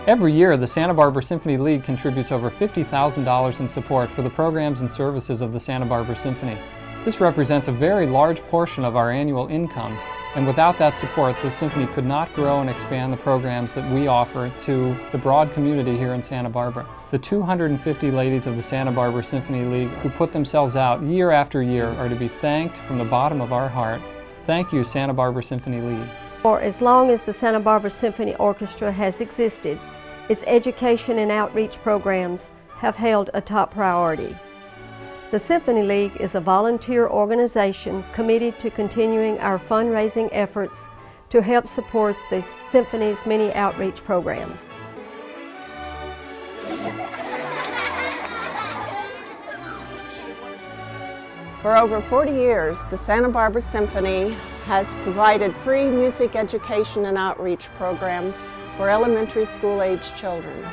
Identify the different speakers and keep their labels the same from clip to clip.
Speaker 1: Every year, the Santa Barbara Symphony League contributes over $50,000 in support for the programs and services of the Santa Barbara Symphony. This represents a very large portion of our annual income, and without that support, the Symphony could not grow and expand the programs that we offer to the broad community here in Santa Barbara. The 250 ladies of the Santa Barbara Symphony League who put themselves out year after year are to be thanked from the bottom of our heart. Thank you, Santa Barbara Symphony League.
Speaker 2: For as long as the Santa Barbara Symphony Orchestra has existed, its education and outreach programs have held a top priority. The Symphony League is a volunteer organization committed to continuing our fundraising efforts to help support the Symphony's many outreach programs.
Speaker 3: For over 40 years, the Santa Barbara Symphony has provided free music education and outreach programs for elementary school-age children.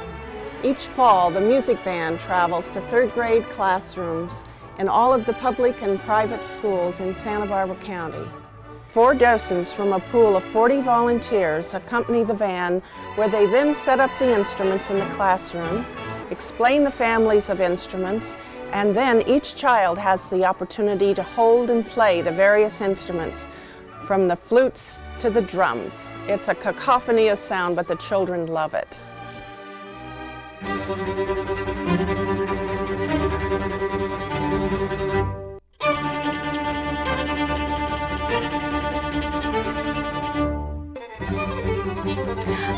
Speaker 3: Each fall, the music van travels to third grade classrooms in all of the public and private schools in Santa Barbara County. 4 docents from a pool of 40 volunteers accompany the van, where they then set up the instruments in the classroom, explain the families of instruments, and then each child has the opportunity to hold and play the various instruments, from the flutes to the drums. It's a cacophony of sound, but the children love it.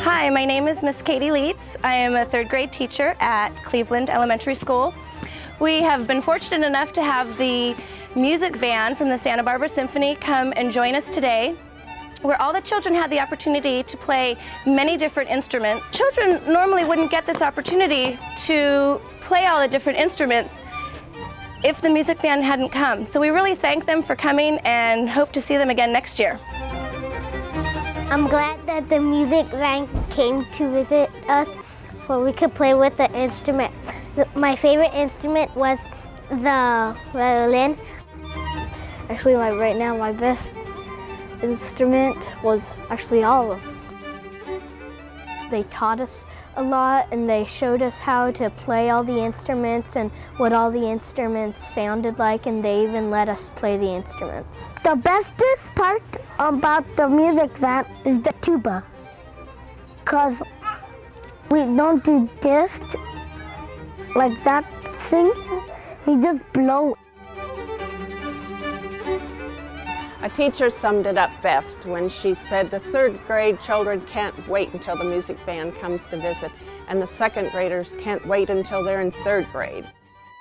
Speaker 4: Hi, my name is Miss Katie Leitz. I am a 3rd grade teacher at Cleveland Elementary School. We have been fortunate enough to have the music van from the Santa Barbara Symphony come and join us today, where all the children had the opportunity to play many different instruments. Children normally wouldn't get this opportunity to play all the different instruments if the music van hadn't come. So we really thank them for coming and hope to see them again next year.
Speaker 5: I'm glad that the music van came to visit us so we could play with the instruments. My favorite instrument was the violin.
Speaker 6: Actually, right now, my best instrument was actually all of them. They taught us a lot, and they showed us how to play all the instruments and what all the instruments sounded like, and they even let us play the instruments.
Speaker 5: The bestest part about the music van is the tuba, because we don't do this like that thing, we just blow.
Speaker 3: A teacher summed it up best when she said the 3rd grade children can't wait until the music van comes to visit, and the 2nd graders can't wait until they're in 3rd grade.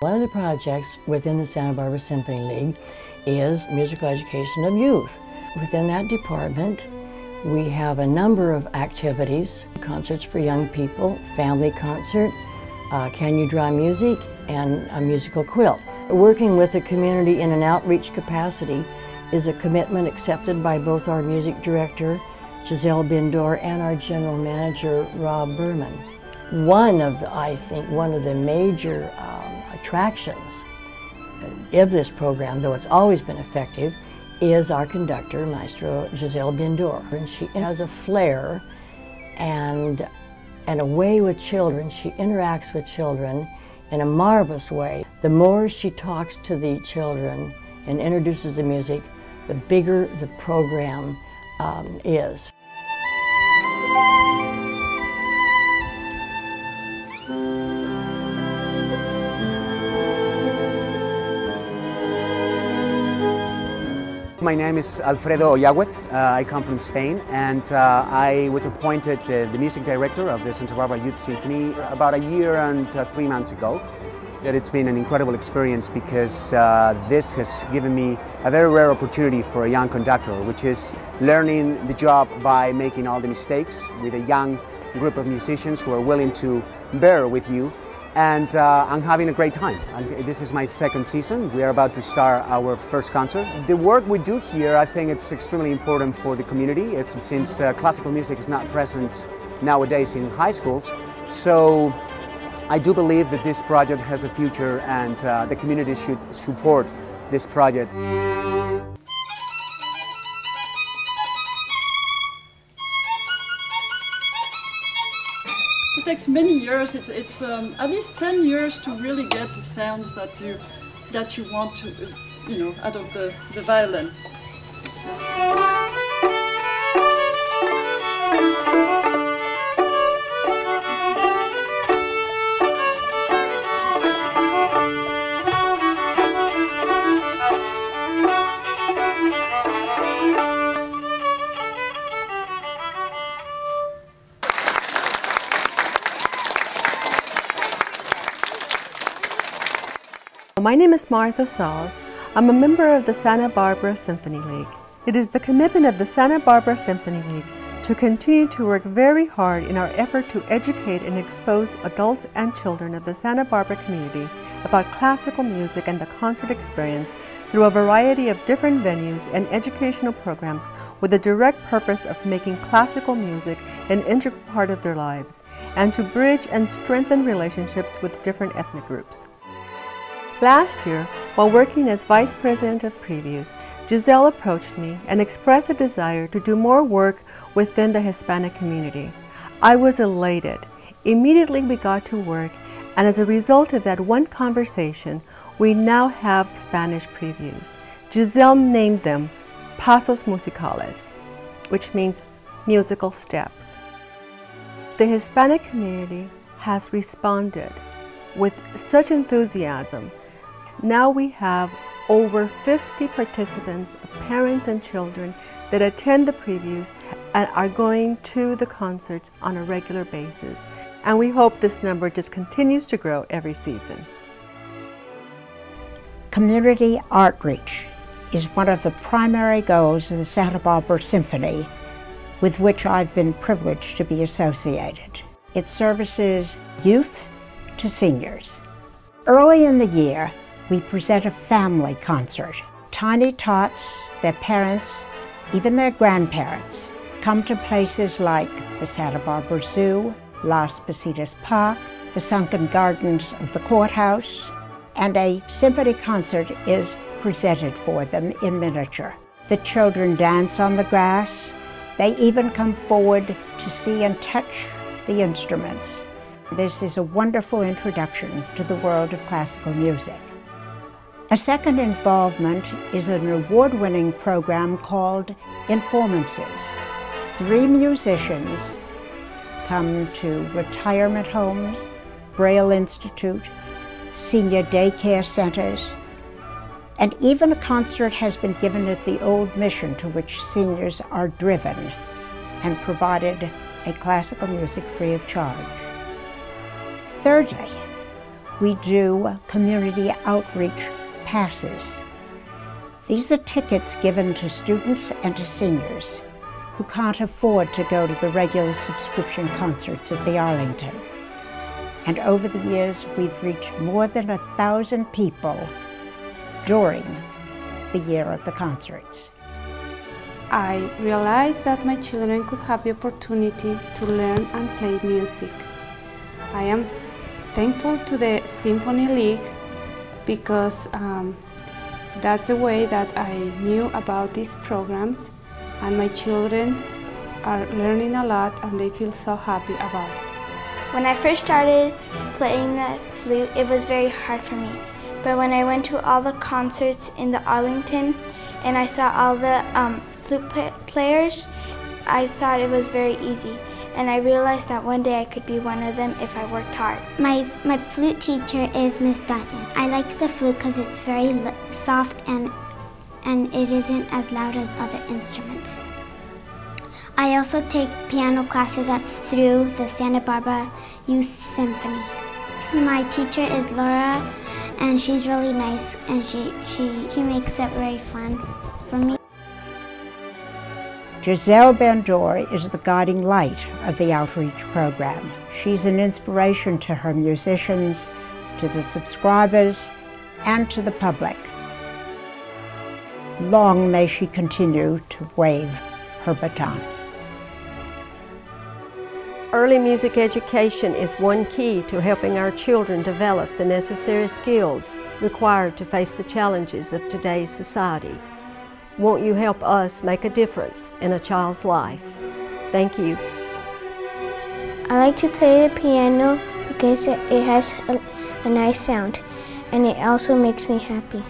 Speaker 7: One of the projects within the Santa Barbara Symphony League is musical education of youth. Within that department, we have a number of activities: concerts for young people, family concert, Can You Draw Music, and a musical quilt. Working with the community in an outreach capacity is a commitment accepted by both our music director, Giselle Bindor, and our general manager, Rob Berman. I think one of the major attractions of this program, though it's always been effective, is our conductor, Maestro Giselle Bindor. And she has a flair and a way with children. She interacts with children in a marvelous way. The more she talks to the children and introduces the music, the bigger the program is.
Speaker 8: My name is Alfredo Oyaguez. I come from Spain, and I was appointed the music director of the Santa Barbara Youth Symphony about a year and 3 months ago. That it's been an incredible experience because this has given me a very rare opportunity for a young conductor, which is learning the job by making all the mistakes with a young group of musicians who are willing to bear with you, and I'm having a great time. This is my 2nd season. We are about to start our 1st concert. The work we do here, I think it's extremely important for the community. Since classical music is not present nowadays in high schools, so I do believe that this project has a future, and the community should support this project.
Speaker 9: It takes many years. It's at least 10 years to really get the sounds that you want to, out of the violin.
Speaker 10: My name is Martha Sauls. I'm a member of the Santa Barbara Symphony League. It is the commitment of the Santa Barbara Symphony League to continue to work very hard in our effort to educate and expose adults and children of the Santa Barbara community about classical music and the concert experience through a variety of different venues and educational programs with the direct purpose of making classical music an integral part of their lives and to bridge and strengthen relationships with different ethnic groups. Last year, while working as Vice President of Previews, Giselle approached me and expressed a desire to do more work within the Hispanic community. I was elated. Immediately we got to work, and as a result of that one conversation, we now have Spanish previews. Giselle named them Pasos Musicales, which means musical steps. The Hispanic community has responded with such enthusiasm. Now we have over 50 participants, parents and children, that attend the previews and are going to the concerts on a regular basis. And we hope this number just continues to grow every season.
Speaker 11: Community outreach is one of the primary goals of the Santa Barbara Symphony, with which I've been privileged to be associated. It services youth to seniors. Early in the year, we present a family concert. Tiny tots, their parents, even their grandparents, come to places like the Santa Barbara Zoo, Las Positas Park, the sunken gardens of the courthouse, and a symphony concert is presented for them in miniature. The children dance on the grass. They even come forward to see and touch the instruments. This is a wonderful introduction to the world of classical music. A second involvement is an award-winning program called Informances. 3 musicians come to retirement homes, Braille Institute, senior daycare centers, and even a concert has been given at the Old Mission, to which seniors are driven and provided a classical music free of charge. Thirdly, we do community outreach passes. These are tickets given to students and to seniors who can't afford to go to the regular subscription concerts at the Arlington. And over the years, we've reached more than 1,000 people during the year of the concerts.
Speaker 12: I realized that my children could have the opportunity to learn and play music. I am thankful to the Symphony League because that's the way that I knew about these programs, and my children are learning a lot and they feel so happy about it.
Speaker 13: When I first started playing the flute, it was very hard for me. But when I went to all the concerts in the Arlington and I saw all the flute players, I thought it was very easy. And I realized that one day I could be one of them if I worked hard.
Speaker 14: My flute teacher is Miss Dutton. I like the flute because it's very soft and it isn't as loud as other instruments. I also take piano classes that's through the Santa Barbara Youth Symphony. My teacher is Laura, and she's really nice, and she makes it very fun for me.
Speaker 11: Giselle Bandor is the guiding light of the outreach program. She's an inspiration to her musicians, to the subscribers, and to the public. Long may she continue to wave her baton.
Speaker 2: Early music education is one key to helping our children develop the necessary skills required to face the challenges of today's society. Won't you help us make a difference in a child's life? Thank you.
Speaker 15: I like to play the piano because it has a nice sound, and it also makes me happy.